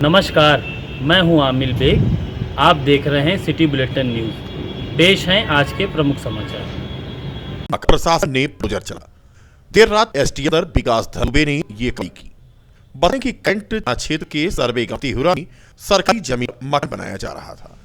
नमस्कार, मैं हूं आमिर बेग। आप देख रहे हैं सिटी बुलेटिन न्यूज़। पेश हैं आज के प्रमुख समाचार। प्रशासन ने पुजर चला। देर रात एसडीएम विकास धलुबे ने ये की। बताएं कि कैंट क्षेत्र के सर्वे तिहुरा में सरकारी जमीन मकान बनाया जा रहा था।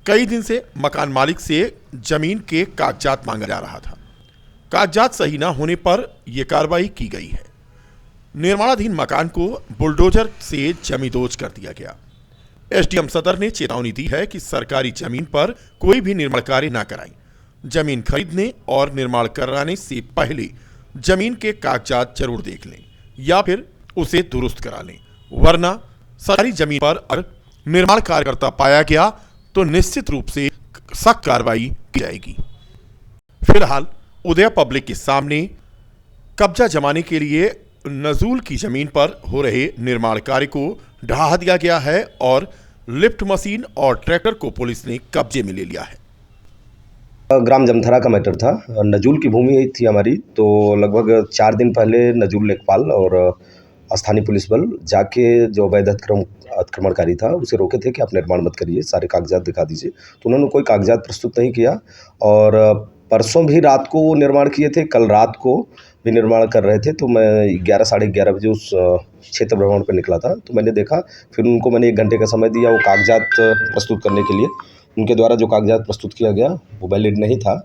कई दिन से मकान मालिक से जमीन के कागजात मांगा जा रहा था। कागजात सही न होने पर यह कार्रवाई की गई है। निर्माणाधीन मकान को बुलडोजर से जमींदोज कर दिया गया। एसडीएम सदर ने चेतावनी दी है कि सरकारी जमीन पर कोई भी निर्माण कार्य न कराएं। जमीन खरीदने और निर्माण कराने से पहले जमीन के कागजात जरूर देख लें या फिर उसे दुरुस्त करा लें, वरना सरकारी जमीन पर अगर निर्माण कार्यकर्ता पाया गया तो निश्चित रूप से सख्त कार्रवाई की जाएगी। फिलहाल उदय पब्लिक के सामने कब्जा जमाने के लिए नजूल की जमीन पर हो रहे निर्माण कार्य को ढहा दिया गया है और लिफ्ट मशीन और ट्रैक्टर को पुलिस ने कब्जे में ले लिया है। ग्राम जमथरा का मैटर था। नजूल की भूमि थी हमारी, तो लगभग 4 दिन पहले नजूल लेखपाल और स्थानीय पुलिस बल जाके जो अवैध अतिक्रमणकारी था उसे रोके थे कि आप निर्माण मत करिए, सारे कागजात दिखा दीजिए। तो उन्होंने कोई कागजात प्रस्तुत नहीं किया और परसों भी रात को वो निर्माण किए थे, कल रात को भी निर्माण कर रहे थे। तो मैं 11 साढ़े 11 बजे उस क्षेत्र भ्रमण पर निकला था, तो मैंने देखा। फिर उनको मैंने 1 घंटे का समय दिया वो कागजात प्रस्तुत करने के लिए। उनके द्वारा जो कागजात प्रस्तुत किया गया वो वैलिड नहीं था,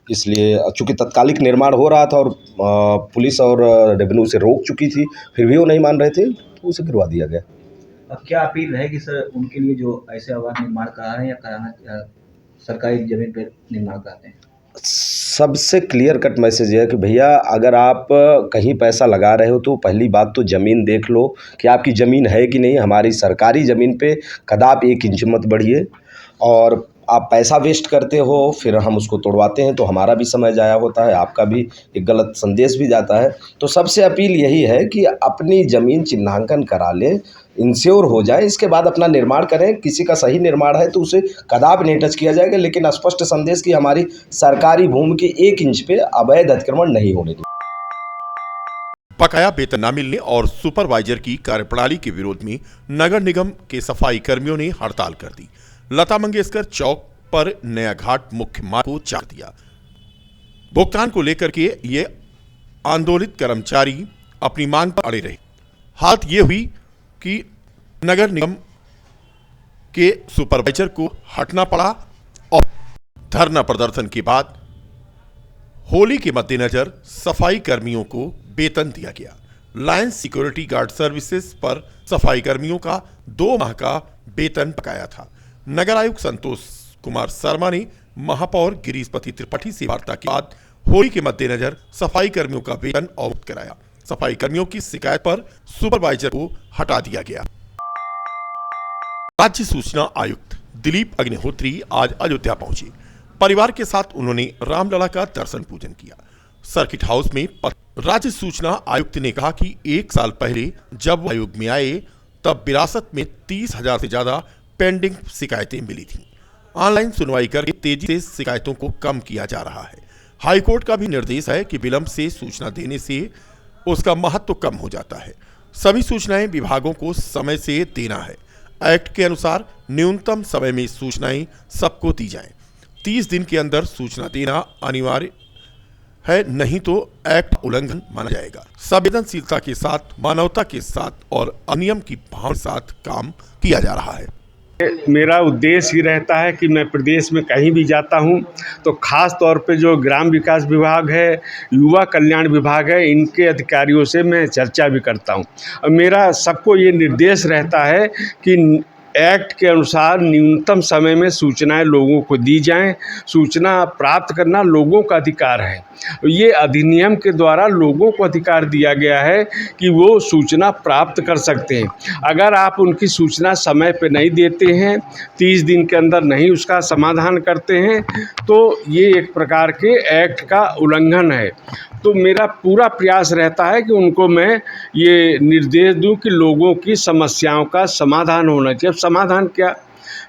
इसलिए चूँकि तत्कालिक निर्माण हो रहा था और पुलिस और रेवेन्यू उसे रोक चुकी थी, फिर भी वो नहीं मान रहे थे, तो उसे गिरवा दिया गया। अब क्या अपील रहेगी सर उनके लिए जो ऐसे अवैध निर्माण करा रहे हैं या कराना सरकारी जमीन पर निर्माण कराते हैं? सबसे क्लियर कट मैसेज है कि भैया अगर आप कहीं पैसा लगा रहे हो तो पहली बात तो ज़मीन देख लो कि आपकी ज़मीन है कि नहीं। हमारी सरकारी ज़मीन पे कदाप 1 इंच मत बढ़िए, और आप पैसा वेस्ट करते हो फिर हम उसको तोड़वाते हैं तो हमारा भी समय ज़ाया होता है, आपका भी एक गलत संदेश भी जाता है। तो सबसे अपील यही है कि अपनी ज़मीन चिन्हांकन करा लें, इंश्योर हो जाए, इसके बाद अपना निर्माण करें। किसी का सही निर्माण है तो उसे कदापि नहीं टच किया जाएगा, लेकिन स्पष्ट संदेश कि हमारी सरकारी भूमि के 1 इंच पे अवैध अतिक्रमण नहीं होने दें। बकाया वेतन न मिलने और सुपरवाइजर की कार्यप्रणाली के विरोध में नगर निगम के सफाई कर्मियों ने हड़ताल कर दी। लता मंगेशकर चौक पर नया घाट मुख्य मार्ग को चार दिया। भुगतान को लेकर के ये आंदोलित कर्मचारी अपनी मांग पर अड़े रहे। हालत ये हुई कि नगर निगम के सुपरवाइजर को हटना पड़ा और धरना प्रदर्शन के बाद होली के मद्देनजर सफाई कर्मियों को वेतन दिया गया। लायंस सिक्योरिटी गार्ड सर्विसेज पर सफाई कर्मियों का 2 माह का वेतन बकाया था। नगर आयुक्त संतोष कुमार शर्मा ने महापौर गिरीशपति त्रिपाठी से वार्ता के बाद होली के मद्देनजर सफाई कर्मियों का वेतन अवगत कराया। सफाई कर्मियों की शिकायत पर सुपरवाइजर को हटा दिया गया। राज्य सूचना आयुक्त दिलीप अग्निहोत्री आज अयोध्या पहुंचे। परिवार के साथ उन्होंने रामलला का दर्शन पूजन किया। सर्किट हाउस में राज्य सूचना आयुक्त ने कहा कि 1 साल पहले जब आयोग में आए तब विरासत में 30,000 से ज्यादा पेंडिंग शिकायतें मिली थीं। ऑनलाइन सुनवाई करके तेजी से शिकायतों को कम किया जा रहा है। हाईकोर्ट का भी निर्देश है कि विलंब से सूचना देने से उसका महत्व कम हो जाता है। सभी सूचनाएं विभागों को समय से देना है। एक्ट के अनुसार न्यूनतम समय में सूचनाएं सबको दी जाएं। 30 दिन के अंदर सूचना देना अनिवार्य है, नहीं तो एक्ट उल्लंघन माना जाएगा। संवेदनशीलता के साथ, मानवता के साथ और अनियम की भावना के साथ काम किया जा रहा है। मेरा उद्देश्य ही रहता है कि मैं प्रदेश में कहीं भी जाता हूं तो ख़ास तौर पे जो ग्राम विकास विभाग है, युवा कल्याण विभाग है, इनके अधिकारियों से मैं चर्चा भी करता हूं। और मेरा सबको ये निर्देश रहता है कि एक्ट के अनुसार न्यूनतम समय में सूचनाएं लोगों को दी जाएं। सूचना प्राप्त करना लोगों का अधिकार है। ये अधिनियम के द्वारा लोगों को अधिकार दिया गया है कि वो सूचना प्राप्त कर सकते हैं। अगर आप उनकी सूचना समय पे नहीं देते हैं, 30 दिन के अंदर नहीं उसका समाधान करते हैं, तो ये एक प्रकार के एक्ट का उल्लंघन है। तो मेरा पूरा प्रयास रहता है कि उनको मैं ये निर्देश दूं कि लोगों की समस्याओं का समाधान होना चाहिए। अब समाधान क्या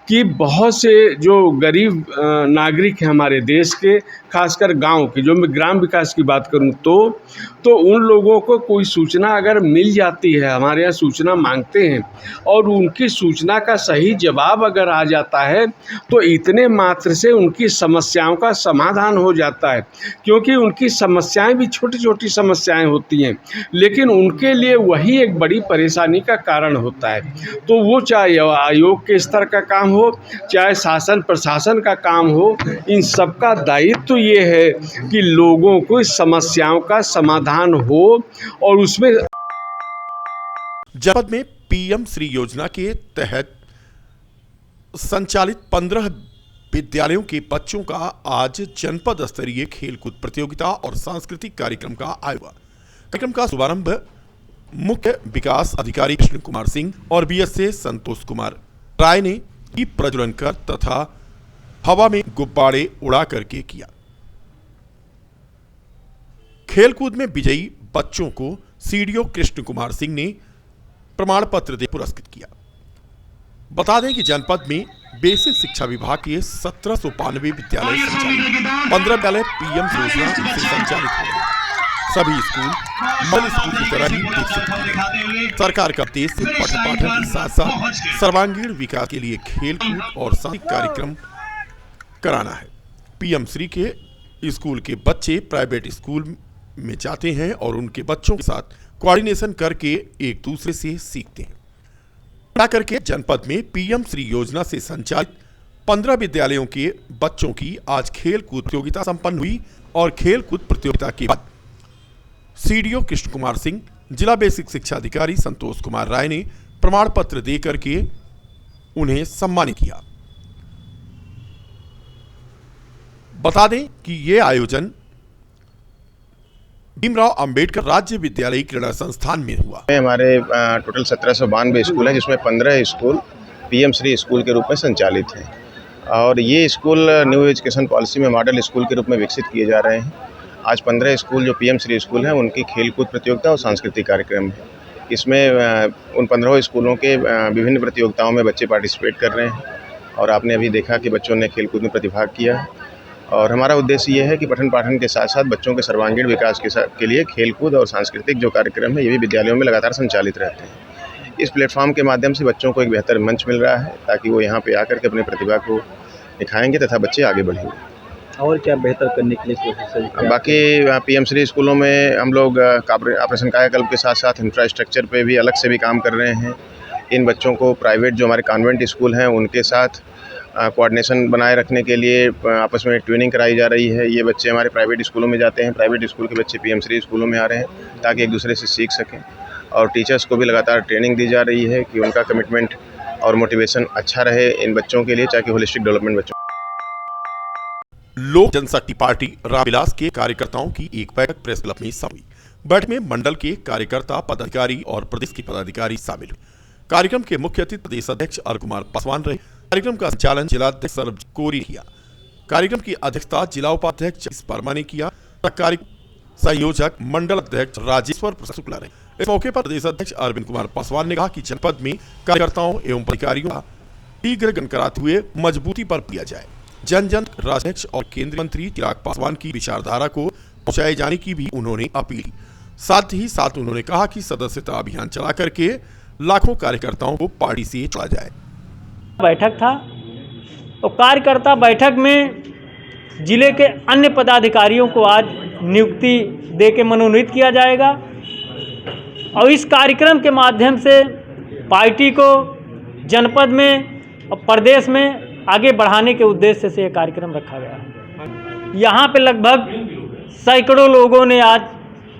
कि बहुत से जो गरीब नागरिक हैं हमारे देश के, खासकर गांव की, जो मैं ग्राम विकास की बात करूं तो उन लोगों को कोई सूचना अगर मिल जाती है, हमारे यहाँ सूचना मांगते हैं और उनकी सूचना का सही जवाब अगर आ जाता है तो इतने मात्र से उनकी समस्याओं का समाधान हो जाता है। क्योंकि उनकी समस्याएं भी छोटी छोटी समस्याएं होती हैं, लेकिन उनके लिए वही एक बड़ी परेशानी का कारण होता है। तो वो चाहे आयोग के स्तर का काम हो, चाहे शासन प्रशासन का काम हो, इन सब का दायित्व ये है कि लोगों को इस समस्याओं का समाधान हो और उसमें जनपद में पीएम श्री योजना के तहत संचालित 15 विद्यालयों के बच्चों का आज जनपद स्तरीय खेलकूद प्रतियोगिता और सांस्कृतिक कार्यक्रम का आयोजन। कार्यक्रम का शुभारंभ मुख्य विकास अधिकारी कृष्ण कुमार सिंह और बीएसए संतोष कुमार राय ने दीप प्रज्वलन कर तथा हवा में गुब्बारे उड़ा करके किया। खेलकूद में विजयी बच्चों को सीडीओ कृष्ण कुमार सिंह ने प्रमाण पत्र दे पुरस्कृत किया। बता दें कि जनपद में बेसिक शिक्षा विभाग के 1792 विद्यालय संचालित, 15 विद्यालय पीएम योजना से संचालित हो रहे। सभी स्कूल मॉडल स्कूल की तरह ही विकसित हैं। सरकार का उद्देश्य पठन पाठन के साथ साथ सर्वांगीण विकास के लिए खेलकूद और सांस्कृतिक कार्यक्रम कराना है। पीएम श्री के स्कूल के बच्चे प्राइवेट स्कूल में जाते हैं और उनके बच्चों के साथ कोऑर्डिनेशन करके एक दूसरे से सीखते हैं। करके जनपद में पीएम श्री योजना से संचालित 15 विद्यालयों के बच्चों की आज खेलकूद प्रतियोगिता संपन्न हुई और खेलकूद प्रतियोगिता के बाद सीडीओ कृष्ण कुमार सिंह, जिला बेसिक शिक्षा अधिकारी संतोष कुमार राय ने प्रमाण पत्र देकर के उन्हें सम्मानित किया। बता दें कि यह आयोजन भीमराव अंबेडकर राज्य विद्यालय क्रीड़ा संस्थान में हुआ। हमारे टोटल 1792 स्कूल हैं, जिसमें 15 स्कूल पीएम श्री स्कूल के रूप में संचालित हैं और ये स्कूल न्यू एजुकेशन पॉलिसी में मॉडल स्कूल के रूप में विकसित किए जा रहे हैं। आज 15 स्कूल जो पीएम श्री स्कूल हैं उनकी खेलकूद प्रतियोगिता और सांस्कृतिक कार्यक्रम है। इसमें उन 15 स्कूलों के विभिन्न प्रतियोगिताओं में बच्चे पार्टिसिपेट कर रहे हैं और आपने अभी देखा कि बच्चों ने खेलकूद में प्रतिभाग किया है। और हमारा उद्देश्य ये है कि पठन पाठन के साथ साथ बच्चों के सर्वांगीण विकास के लिए खेलकूद और सांस्कृतिक जो कार्यक्रम है ये भी विद्यालयों में लगातार संचालित रहते हैं। इस प्लेटफॉर्म के माध्यम से बच्चों को एक बेहतर मंच मिल रहा है ताकि वो यहाँ पे आकर के अपनी प्रतिभा को दिखाएंगे तथा बच्चे आगे बढ़ेंगे। और क्या बेहतर करने के लिए कोशिश है? बाकी पीएम श्री स्कूलों में हम लोग ऑपरेशन कायाकल्प के साथ साथ इंफ्रास्ट्रक्चर पे भी अलग से भी काम कर रहे हैं। इन बच्चों को प्राइवेट जो हमारे कॉन्वेंट स्कूल हैं उनके साथ कोऑर्डिनेशन बनाए रखने के लिए आपस में ट्रेनिंग कराई जा रही है। ये बच्चे हमारे प्राइवेट स्कूलों में जाते हैं, प्राइवेट स्कूल के बच्चे पीएम श्री स्कूलों में आ रहे हैं ताकि एक दूसरे से सीख सकें और टीचर्स को भी लगातार ट्रेनिंग दी जा रही है कि उनका कमिटमेंट और मोटिवेशन अच्छा रहे इन बच्चों के लिए, ताकि होलिस्टिक डेवलपमेंट बच्चों। लोक जनशक्ति पार्टी रामविलास के कार्यकर्ताओं की एक बैठक प्रेस क्लब में हुई। बैठक में मंडल के कार्यकर्ता, पदाधिकारी और प्रदेश के पदाधिकारी शामिल हुए। कार्यक्रम के मुख्य अतिथि प्रदेश अध्यक्ष अरुण कुमार पासवान रहे। कार्यक्रम का संचालन जिलाध्यक्ष सरबजीत कोरी किया। कार्यक्रम की अध्यक्षता जिला उपाध्यक्ष जगदीश वर्मा ने किया। कार्यक्रम संयोजक मंडल अध्यक्ष राजेश्वर प्रसाद शुक्ला रहे। इस मौके पर प्रदेश अध्यक्ष अरविंद कुमार पासवान ने कहा कि जनपद में कार्यकर्ताओं एवं अधिकारियों का शीघ्र गठन कराते हुए मजबूती पर दिया जाए। जन जन राज्याध्यक्ष और केंद्रीय मंत्री चिराग पासवान की विचारधारा को पहुंचाए जाने की भी उन्होंने अपील की। साथ ही साथ उन्होंने कहा कि सदस्यता अभियान चला करके लाखों कार्यकर्ताओं को पार्टी से जोड़ा जाए। बैठक था तो कार्यकर्ता बैठक में जिले के अन्य पदाधिकारियों को आज नियुक्ति दे के मनोनीत किया जाएगा और इस कार्यक्रम के माध्यम से पार्टी को जनपद में और प्रदेश में आगे बढ़ाने के उद्देश्य से यह कार्यक्रम रखा गया है। यहाँ पे लगभग सैकड़ों लोगों ने आज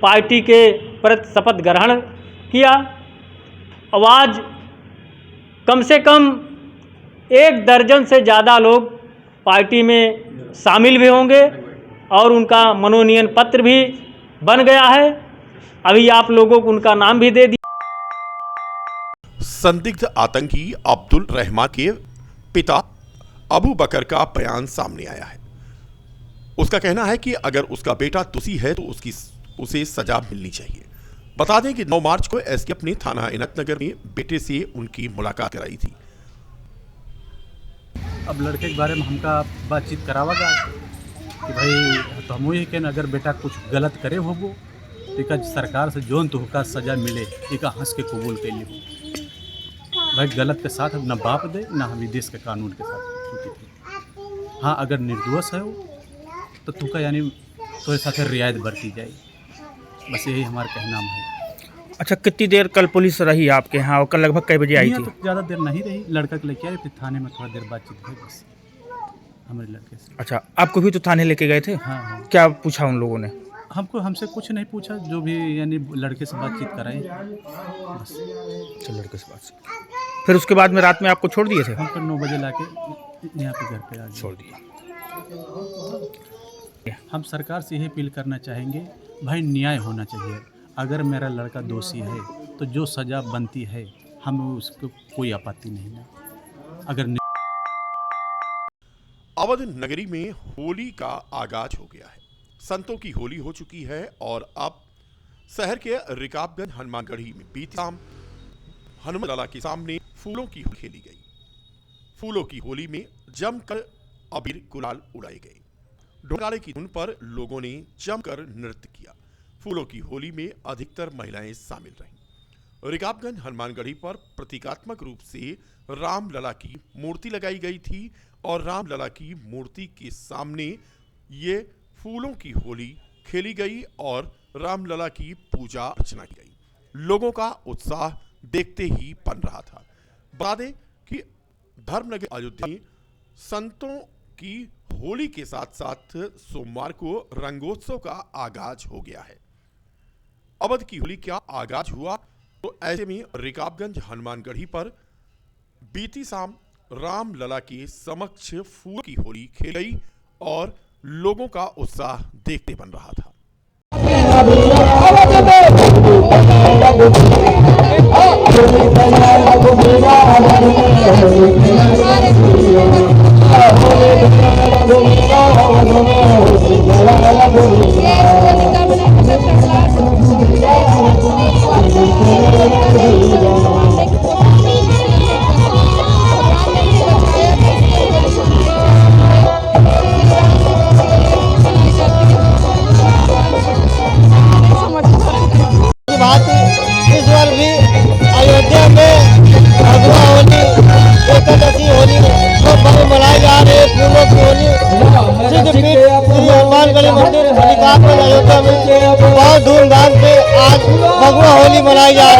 पार्टी के प्रति शपथ ग्रहण किया और आज कम से कम 1 दर्जन से ज़्यादा लोग पार्टी में शामिल भी होंगे और उनका मनोनयन पत्र भी बन गया है। अभी आप लोगों को उनका नाम भी दे दिया। संदिग्ध आतंकी अब्दुल रहमान के पिता अबू बकर का बयान सामने आया है। उसका कहना है कि अगर उसका बेटा दोषी है तो उसे सजा मिलनी चाहिए। बता दें कि 9 मार्च को एसडीएफ ने थाना इनायतनगर में बेटे से उनकी मुलाकात कराई थी। अब लड़के के बारे में हमका बातचीत करावा जाए कि भाई तो हम ये कहना अगर बेटा कुछ गलत करे होबो तो सरकार से जोन तुहका सजा मिले एक हंस के कबूल कर ली भाई गलत के साथ न बाप दे न हम देश के कानून के साथ। हाँ अगर निर्दोष है वो तो तुका यानी तो साथ रियायत बरती जाए, बस यही हमारा कहना है। अच्छा, कितनी देर कल पुलिस रही आपके यहाँ और कल लगभग कई बजे आई थी? तो ज़्यादा देर नहीं रही, लड़का के लेके आए फिर थाने में थोड़ा देर बातचीत हुई बस हमारे लड़के से। अच्छा, आपको भी तो थाने लेके गए थे? हाँ हाँ। क्या पूछा उन लोगों ने? हमसे कुछ नहीं पूछा, जो भी यानी लड़के से बातचीत कराई बस। अच्छा, लड़के से बातचीत। फिर उसके बाद में रात में आपको छोड़ दिए थे? हम फिर 9 बजे लाके यहाँ पे घर पे आ छोड़ दिया। हम सरकार से यही अपील करना चाहेंगे भाई न्याय होना चाहिए। अगर मेरा लड़का दोषी है तो जो सज़ा बनती है हमें उसको कोई आपत्ति नहीं है। अगर अवध नगरी में होली का आगाज हो गया है। संतों की होली हो चुकी है और अब शहर के रिकाबगंज हनुमानगढ़ी में बीती शाम हनुमान लला के सामने फूलों की होली खेली गई। फूलों की होली में जमकर अबीर गुलाल उड़ाए गए। ढोल की धुन पर लोगों ने जमकर नृत्य किया। फूलों की होली में अधिकतर महिलाएं शामिल रहीं। रिकाबगंज हनुमानगढ़ी पर प्रतीकात्मक रूप से रामलला की मूर्ति लगाई गई थी और रामलला की मूर्ति के सामने ये फूलों की होली खेली गई और रामलला की पूजा अर्चना की गई। लोगों का उत्साह देखते ही बन रहा था। बता दें कि धर्मनगर अयोध्या में संतों की होली के साथ साथ सोमवार को रंगोत्सव का आगाज हो गया है। अवध की होली का आगाज हुआ तो ऐसे में रिकाबगंज हनुमानगढ़ी पर बीती शाम रामलला के समक्ष फूलों की होली खेली गई और लोगों का उत्साह देखते बन रहा था। इस बार भी अयोध्या में भगवा होली एकादशी होली को पर्व मनाई जा रही है। फूलों की होली सिद्ध पीठ श्री हनुमानगढ़ी मंदिर रिकाबगंज अयोध्या में बहुत धूमधाम से आज भगवा होली मनाई जा रही है।